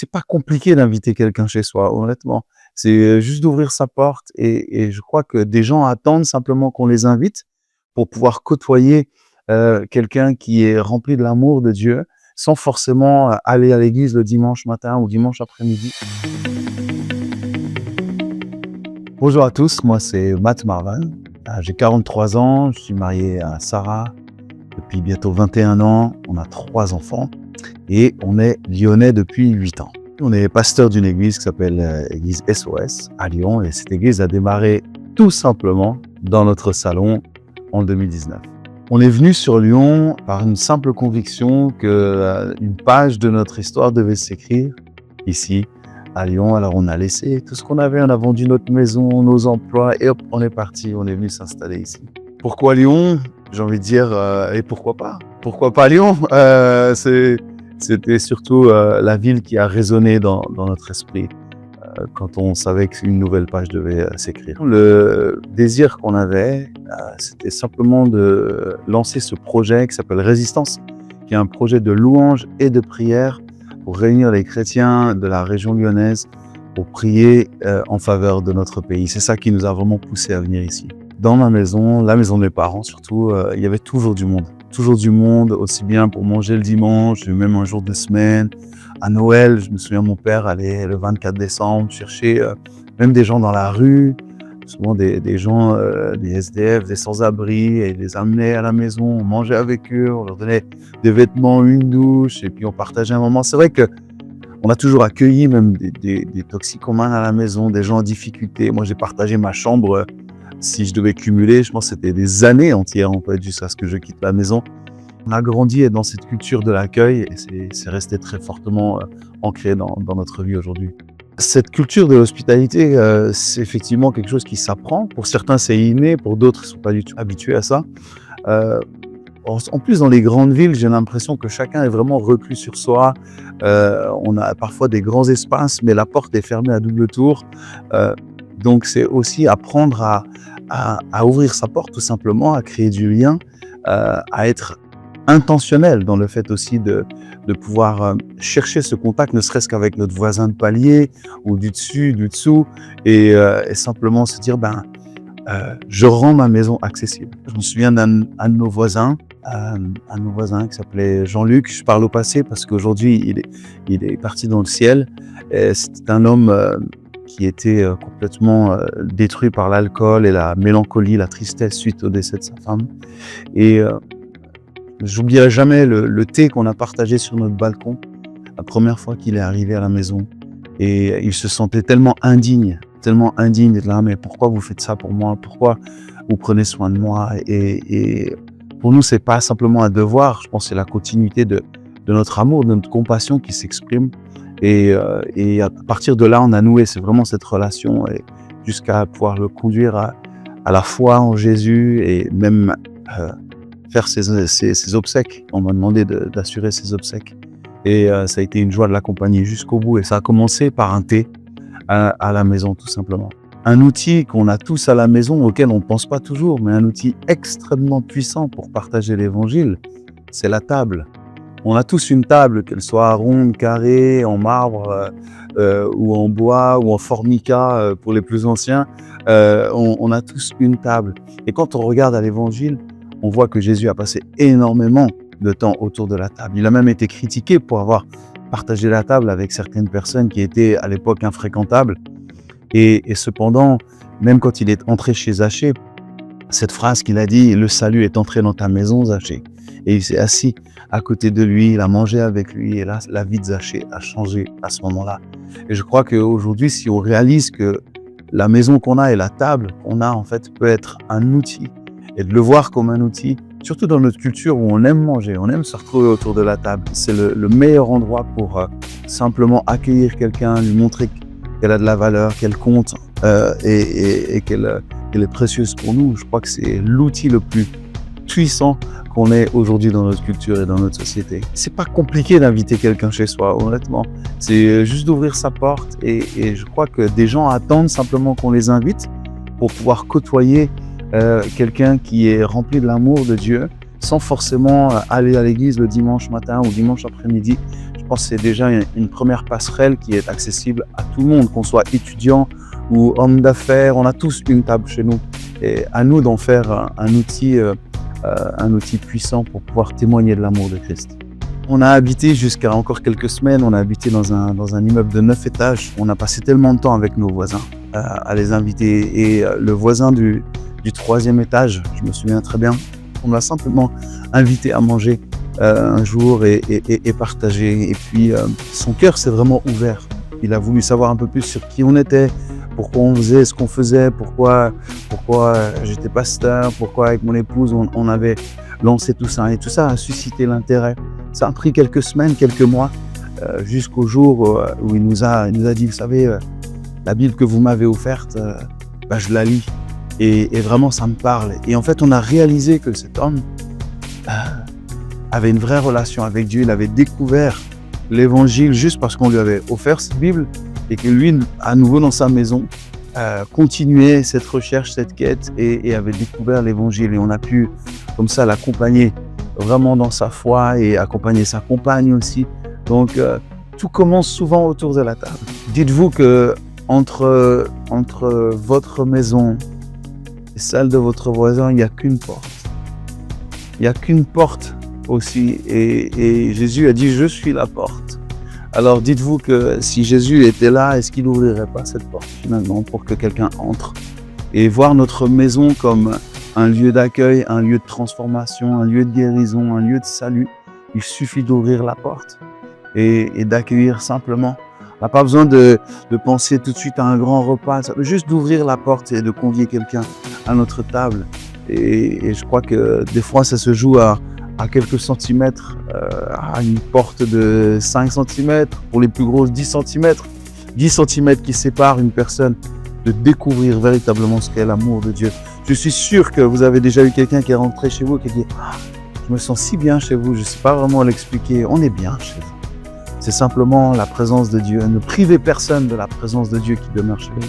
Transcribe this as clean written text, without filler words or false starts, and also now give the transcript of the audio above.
C'est pas compliqué d'inviter quelqu'un chez soi, honnêtement. C'est juste d'ouvrir sa porte et je crois que des gens attendent simplement qu'on les invite pour pouvoir côtoyer, quelqu'un qui est rempli de l'amour de Dieu, sans forcément, aller à l'église le dimanche matin ou dimanche après-midi. Bonjour à tous, moi c'est Matt Marvan, j'ai 43 ans, je suis marié à Sarah depuis bientôt 21 ans, on a 3 enfants et on est lyonnais depuis 8 ans. On est pasteur d'une église qui s'appelle l'église SOS à Lyon et cette église a démarré tout simplement dans notre salon en 2019. On est venu sur Lyon par une simple conviction qu'une page de notre histoire devait s'écrire ici à Lyon. Alors on a laissé tout ce qu'on avait, on a vendu notre maison, nos emplois et hop, on est parti, on est venu s'installer ici. Pourquoi Lyon? J'ai envie de dire, et pourquoi pas? Pourquoi pas Lyon? C'était surtout la ville qui a résonné dans notre esprit quand on savait qu'une nouvelle page devait s'écrire. Le désir qu'on avait, c'était simplement de lancer ce projet qui s'appelle Résistance, qui est un projet de louange et de prière pour réunir les chrétiens de la région lyonnaise pour prier en faveur de notre pays. C'est ça qui nous a vraiment poussé à venir ici. Dans ma maison, la maison de mes parents surtout, il y avait toujours du monde. Toujours du monde, aussi bien pour manger le dimanche, même un jour de semaine. À Noël, je me souviens, mon père allait le 24 décembre chercher même des gens dans la rue, souvent des gens, des SDF, des sans-abri, et ils les amenait à la maison, on mangeait avec eux, on leur donnait des vêtements, une douche, et puis on partageait un moment. C'est vrai qu'on a toujours accueilli même des toxicomanes à la maison, des gens en difficulté. Moi, j'ai partagé ma chambre. Si je devais cumuler, je pense que c'était des années entières, en fait, jusqu'à ce que je quitte la maison. On a grandi dans cette culture de l'accueil et c'est resté très fortement ancré dans notre vie aujourd'hui. Cette culture de l'hospitalité, c'est effectivement quelque chose qui s'apprend. Pour certains, c'est inné, pour d'autres, ils ne sont pas du tout habitués à ça. En plus, dans les grandes villes, j'ai l'impression que chacun est vraiment reclus sur soi. On a parfois des grands espaces, mais la porte est fermée à double tour. Donc, c'est aussi apprendre à ouvrir sa porte, tout simplement, à créer du lien, à être intentionnel dans le fait aussi de pouvoir chercher ce contact, ne serait-ce qu'avec notre voisin de palier ou du dessus, du dessous, et simplement se dire, je rends ma maison accessible. Je me souviens d'un de nos voisins, qui s'appelait Jean-Luc. Je parle au passé parce qu'aujourd'hui, il est parti dans le ciel. C'était un homme qui était complètement détruit par l'alcool et la mélancolie, la tristesse suite au décès de sa femme. Et j'oublierai jamais le thé qu'on a partagé sur notre balcon, la première fois qu'il est arrivé à la maison. Et il se sentait tellement indigne d'être là. Mais pourquoi vous faites ça pour moi? Pourquoi vous prenez soin de moi? Et pour nous, c'est pas simplement un devoir. Je pense que c'est la continuité de notre amour, de notre compassion qui s'exprime. Et à partir de là, on a noué, c'est vraiment cette relation, et jusqu'à pouvoir le conduire à la foi en Jésus et même faire ses obsèques. On m'a demandé d'assurer ses obsèques. Et ça a été une joie de l'accompagner jusqu'au bout. Et ça a commencé par un thé à la maison, tout simplement. Un outil qu'on a tous à la maison, auquel on ne pense pas toujours, mais un outil extrêmement puissant pour partager l'évangile, c'est la table. On a tous une table, qu'elle soit ronde, carrée, en marbre ou en bois ou en formica pour les plus anciens. On a tous une table. Et quand on regarde à l'évangile, on voit que Jésus a passé énormément de temps autour de la table. Il a même été critiqué pour avoir partagé la table avec certaines personnes qui étaient à l'époque infréquentables. Et cependant, même quand il est entré chez Zachée, cette phrase qu'il a dit, « Le salut est entré dans ta maison, Zachée ». Et il s'est assis à côté de lui, il a mangé avec lui, et là, la vie de Zachée a changé à ce moment-là. Et je crois qu'aujourd'hui, si on réalise que la maison qu'on a et la table qu'on a, en fait, peut être un outil, et de le voir comme un outil, surtout dans notre culture où on aime manger, on aime se retrouver autour de la table, c'est le meilleur endroit pour simplement accueillir quelqu'un, lui montrer qu'elle a de la valeur, qu'elle compte et qu'elle est précieuse pour nous. Je crois que c'est l'outil le plus puissant qu'on ait aujourd'hui dans notre culture et dans notre société. C'est pas compliqué d'inviter quelqu'un chez soi, honnêtement. C'est juste d'ouvrir sa porte et je crois que des gens attendent simplement qu'on les invite pour pouvoir côtoyer quelqu'un qui est rempli de l'amour de Dieu sans forcément aller à l'église le dimanche matin ou dimanche après-midi. Je pense que c'est déjà une première passerelle qui est accessible à tout le monde, qu'on soit étudiant ou homme d'affaires. On a tous une table chez nous. Et à nous d'en faire un outil puissant pour pouvoir témoigner de l'amour de Christ. On a habité jusqu'à encore quelques semaines, on a habité dans un immeuble de 9 étages. On a passé tellement de temps avec nos voisins à les inviter. Et le voisin du 3e étage, je me souviens très bien, on l'a simplement invité à manger un jour et partager. Et puis son cœur s'est vraiment ouvert. Il a voulu savoir un peu plus sur qui on était, pourquoi on faisait ce qu'on faisait, pourquoi j'étais pasteur, pourquoi avec mon épouse on avait lancé tout ça. Et tout ça a suscité l'intérêt. Ça a pris quelques semaines, quelques mois, jusqu'au jour où il nous a dit, vous savez, la Bible que vous m'avez offerte, je la lis. Et vraiment, ça me parle. Et en fait, on a réalisé que cet homme avait une vraie relation avec Dieu. Il avait découvert l'évangile juste parce qu'on lui avait offert cette Bible et que lui, à nouveau dans sa maison, continuait cette recherche, cette quête et avait découvert l'évangile. Et on a pu, comme ça, l'accompagner vraiment dans sa foi et accompagner sa compagne aussi. Donc, tout commence souvent autour de la table. Dites-vous que entre votre maison et celle de votre voisin, il n'y a qu'une porte. Il n'y a qu'une porte aussi. Et Jésus a dit, je suis la porte. Alors dites-vous que si Jésus était là, est-ce qu'il n'ouvrirait pas cette porte finalement pour que quelqu'un entre et voir notre maison comme un lieu d'accueil, un lieu de transformation, un lieu de guérison, un lieu de salut. Il suffit d'ouvrir la porte et d'accueillir simplement. On n'a pas besoin de penser tout de suite à un grand repas, juste d'ouvrir la porte et de convier quelqu'un à notre table. Et je crois que des fois, ça se joue à quelques centimètres, à une porte de 5 cm, pour les plus grosses 10 cm. 10 cm qui séparent une personne de découvrir véritablement ce qu'est l'amour de Dieu. Je suis sûr que vous avez déjà eu quelqu'un qui est rentré chez vous et qui dit « Je me sens si bien chez vous, je ne sais pas vraiment l'expliquer, on est bien chez vous ». C'est simplement la présence de Dieu. Ne privez personne de la présence de Dieu qui demeure chez vous.